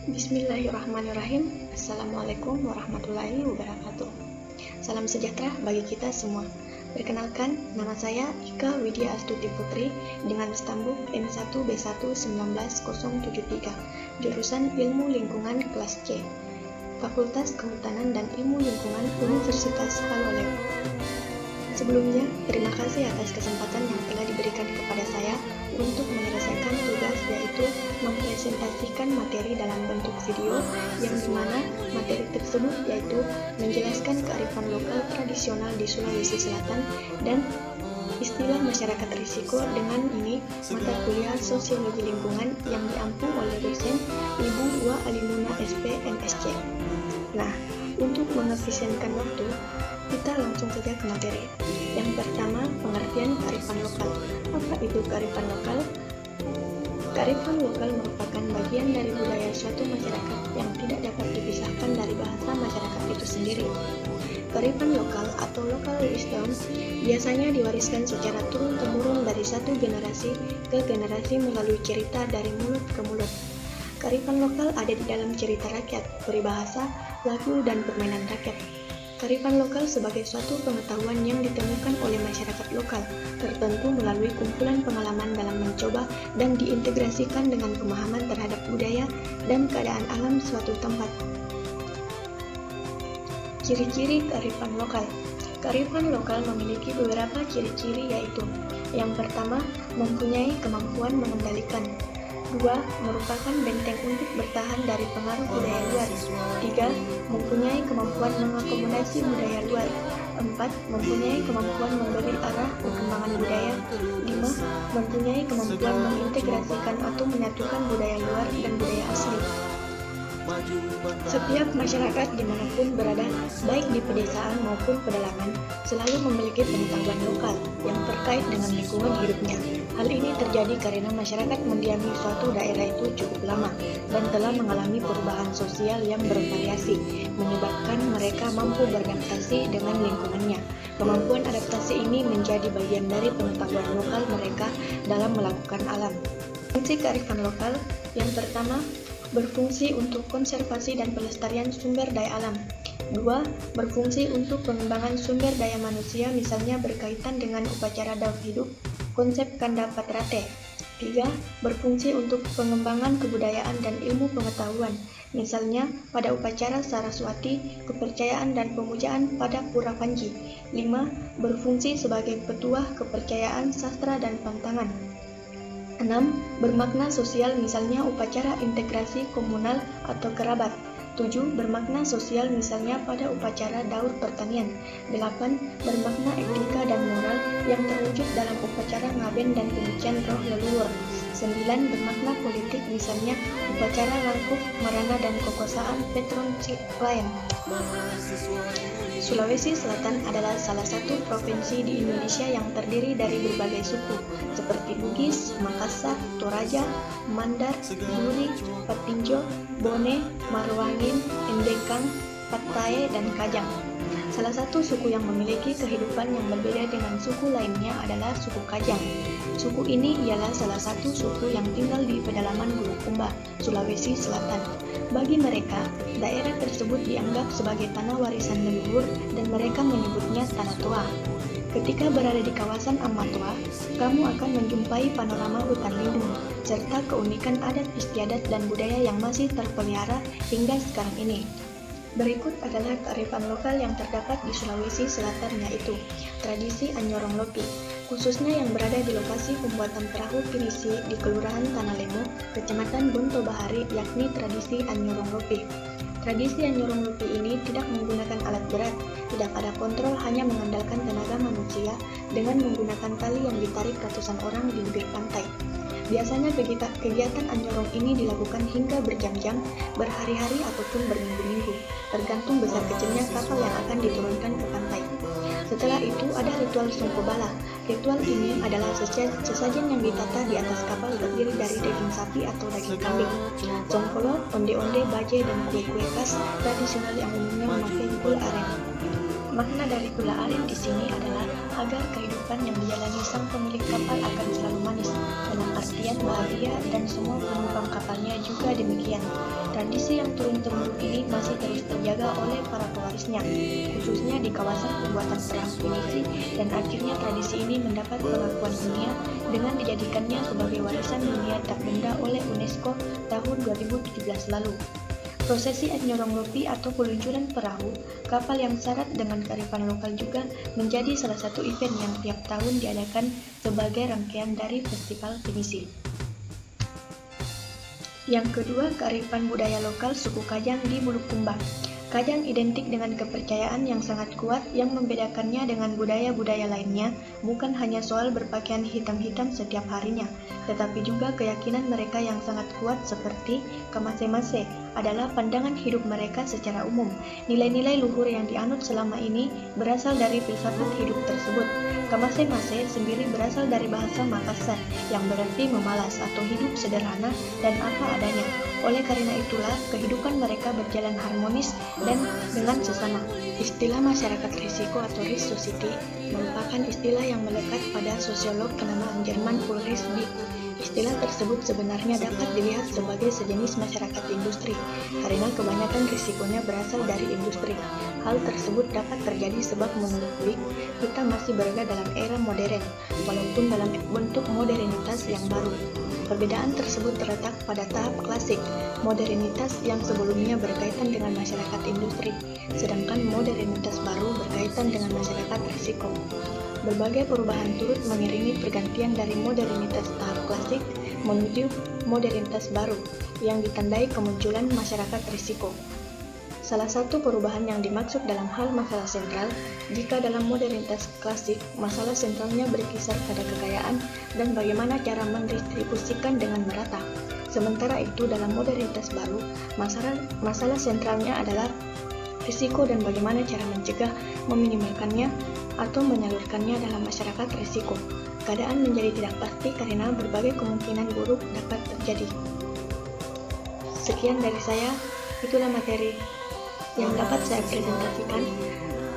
Bismillahirrahmanirrahim. Assalamualaikum warahmatullahi wabarakatuh. Salam sejahtera bagi kita semua. Perkenalkan, nama saya Ika Widya Astuti Putri dengan stambuk N1B1 19073, jurusan Ilmu Lingkungan kelas C, Fakultas Kehutanan dan Ilmu Lingkungan Universitas Al-Ulum. Sebelumnya, terima kasih atas kesempatan yang telah diberikan kepada saya untuk menyelesaikan tugas, yaitu mempresentasikan materi dalam bentuk video, yang dimana materi tersebut yaitu menjelaskan kearifan lokal tradisional di Sulawesi Selatan dan istilah masyarakat risiko. Dengan ini, mata kuliah Sosiologi Lingkungan yang diampu oleh dosen Ibu Wa Alimuna SP MSc. Nah, untuk mengefisienkan waktu, kita langsung saja ke materi. Yang pertama, pengertian kearifan lokal. Apa itu kearifan lokal? Kearifan lokal merupakan bagian dari budaya suatu masyarakat yang tidak dapat dipisahkan dari bahasa masyarakat itu sendiri. Kearifan lokal atau local wisdom biasanya diwariskan secara turun-temurun dari satu generasi ke generasi melalui cerita dari mulut ke mulut. Kearifan lokal ada di dalam cerita rakyat, peribahasa, lagu, dan permainan rakyat. Kearifan lokal sebagai suatu pengetahuan yang ditemukan oleh masyarakat lokal tertentu melalui kumpulan pengalaman dalam mencoba dan diintegrasikan dengan pemahaman terhadap budaya dan keadaan alam suatu tempat. Ciri-ciri kearifan lokal. Kearifan lokal memiliki beberapa ciri-ciri, yaitu: yang pertama, mempunyai kemampuan mengendalikan. 2. Merupakan benteng untuk bertahan dari pengaruh budaya luar. 3. Mempunyai kemampuan mengakomodasi budaya luar. 4. Mempunyai kemampuan memberi arah perkembangan budaya. 5. Mempunyai kemampuan mengintegrasikan atau menyatukan budaya luar dan budaya asli. Setiap masyarakat dimanapun berada, baik di pedesaan maupun pedalaman, selalu memiliki pengetahuan lokal yang terkait dengan lingkungan hidupnya. Hal ini terjadi karena masyarakat mendiami suatu daerah itu cukup lama dan telah mengalami perubahan sosial yang bervariasi, menyebabkan mereka mampu beradaptasi dengan lingkungannya. Kemampuan adaptasi ini menjadi bagian dari pengetahuan lokal mereka dalam melakukan alam. Fungsi kearifan lokal yang pertama, berfungsi untuk konservasi dan pelestarian sumber daya alam. 2. Berfungsi untuk pengembangan sumber daya manusia, misalnya berkaitan dengan upacara daur hidup, konsep kanda patrate. 3. Berfungsi untuk pengembangan kebudayaan dan ilmu pengetahuan, misalnya pada upacara Saraswati, kepercayaan dan pemujaan pada Pura Panji. 5. Berfungsi sebagai petuah kepercayaan, sastra dan pantangan. 6. Bermakna sosial, misalnya upacara integrasi komunal atau kerabat. 7. Bermakna sosial, misalnya pada upacara daur pertanian. 8. Bermakna etika dan moral yang terwujud dalam upacara ngaben dan pencucian roh leluhur. 9. Bermakna politik, misalnya upacara langkuk, marana dan kokosaan Petron Lain. Sulawesi Selatan adalah salah satu provinsi di Indonesia yang terdiri dari berbagai suku, seperti Bugis, Makassar, Toraja, Mandar, Buri, Patinjo, Bone, Marwangin, Endekang, Pataye, dan Kajang. Salah satu suku yang memiliki kehidupan yang berbeda dengan suku lainnya adalah suku Kajang. Suku ini ialah salah satu suku yang tinggal di pedalaman Bulukumba, Sulawesi Selatan. Bagi mereka, daerah tersebut dianggap sebagai tanah warisan leluhur dan mereka menyebutnya Tanah Toa. Ketika berada di kawasan Amatoa, kamu akan menjumpai panorama hutan lindung, serta keunikan adat istiadat dan budaya yang masih terpelihara hingga sekarang ini. Berikut adalah kearifan lokal yang terdapat di Sulawesi Selatan, yaitu tradisi Anyorong Lopi, khususnya yang berada di lokasi pembuatan perahu pinisi di Kelurahan Tanah Lemo, Kecamatan Bonto Bahari, yakni tradisi Anyorong Lopi. Tradisi Anyorong Lopi ini tidak menggunakan alat berat, tidak ada kontrol, hanya mengandalkan tenaga manusia dengan menggunakan tali yang ditarik ratusan orang di bibir pantai. Biasanya kegiatan anyorong ini dilakukan hingga berjam-jam, berhari-hari ataupun berminggu-minggu, tergantung besar kecilnya kapal yang akan diturunkan ke pantai. Setelah itu ada ritual Songkobala. Ritual ini adalah sesajen yang ditata di atas kapal terdiri dari daging sapi atau daging kambing, songkolo, onde-onde, baje, dan kue-kue khas tradisional yang umumnya memakai gula aren. Makna dari gula aren di sini adalah agar kehidupan yang dijalani sang pemilik kapal akan selalu manis, dalam artian bahagia, dan semua penumpang kapalnya juga demikian. Tradisi yang turun-temurun ini masih terus terjaga oleh para pewarisnya, khususnya di kawasan pembuatan perahu pinisi, dan akhirnya tradisi ini mendapat pengakuan dunia dengan dijadikannya sebagai warisan dunia tak benda oleh UNESCO tahun 2017 lalu. Prosesi Nyorong Lopi atau peluncuran perahu kapal yang syarat dengan kearifan lokal juga menjadi salah satu event yang tiap tahun diadakan sebagai rangkaian dari Festival Pinisi. Yang kedua, kearifan budaya lokal suku Kajang di Bulukumba. Kajang identik dengan kepercayaan yang sangat kuat yang membedakannya dengan budaya-budaya lainnya, bukan hanya soal berpakaian hitam-hitam setiap harinya, tetapi juga keyakinan mereka yang sangat kuat seperti kamase-mase adalah pandangan hidup mereka secara umum. Nilai-nilai luhur yang dianut selama ini berasal dari filsafat hidup tersebut. Kamase-mase sendiri berasal dari bahasa Makassar yang berarti memalas atau hidup sederhana dan apa adanya. Oleh karena itulah, kehidupan mereka berjalan harmonis dan dengan sesama. Istilah masyarakat risiko atau risk society merupakan istilah yang melekat pada sosiolog kenamaan Jerman Ulrich Beck. Istilah tersebut sebenarnya dapat dilihat sebagai sejenis masyarakat industri, karena kebanyakan risikonya berasal dari industri. Hal tersebut dapat terjadi sebab menurut Beck, kita masih berada dalam era modern, walaupun dalam bentuk modernitas yang baru. Perbedaan tersebut terletak pada tahap klasik, modernitas yang sebelumnya berkaitan dengan masyarakat industri, sedangkan modernitas baru berkaitan dengan masyarakat risiko. Berbagai perubahan turut mengiringi pergantian dari modernitas tahap klasik menuju modernitas baru yang ditandai kemunculan masyarakat risiko. Salah satu perubahan yang dimaksud dalam hal masalah sentral, jika dalam modernitas klasik, masalah sentralnya berkisar pada kekayaan dan bagaimana cara mendistribusikan dengan merata. Sementara itu dalam modernitas baru, masalah sentralnya adalah risiko dan bagaimana cara mencegah, meminimalkannya, atau menyalurkannya dalam masyarakat risiko. Keadaan menjadi tidak pasti karena berbagai kemungkinan buruk dapat terjadi. Sekian dari saya, itulah materi yang dapat saya presentasikan.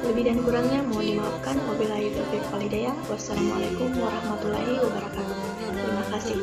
Lebih dan kurangnya mohon dimaafkan. Wabillahi taufiq wal hidayah. Wassalamualaikum warahmatullahi wabarakatuh. Terima kasih.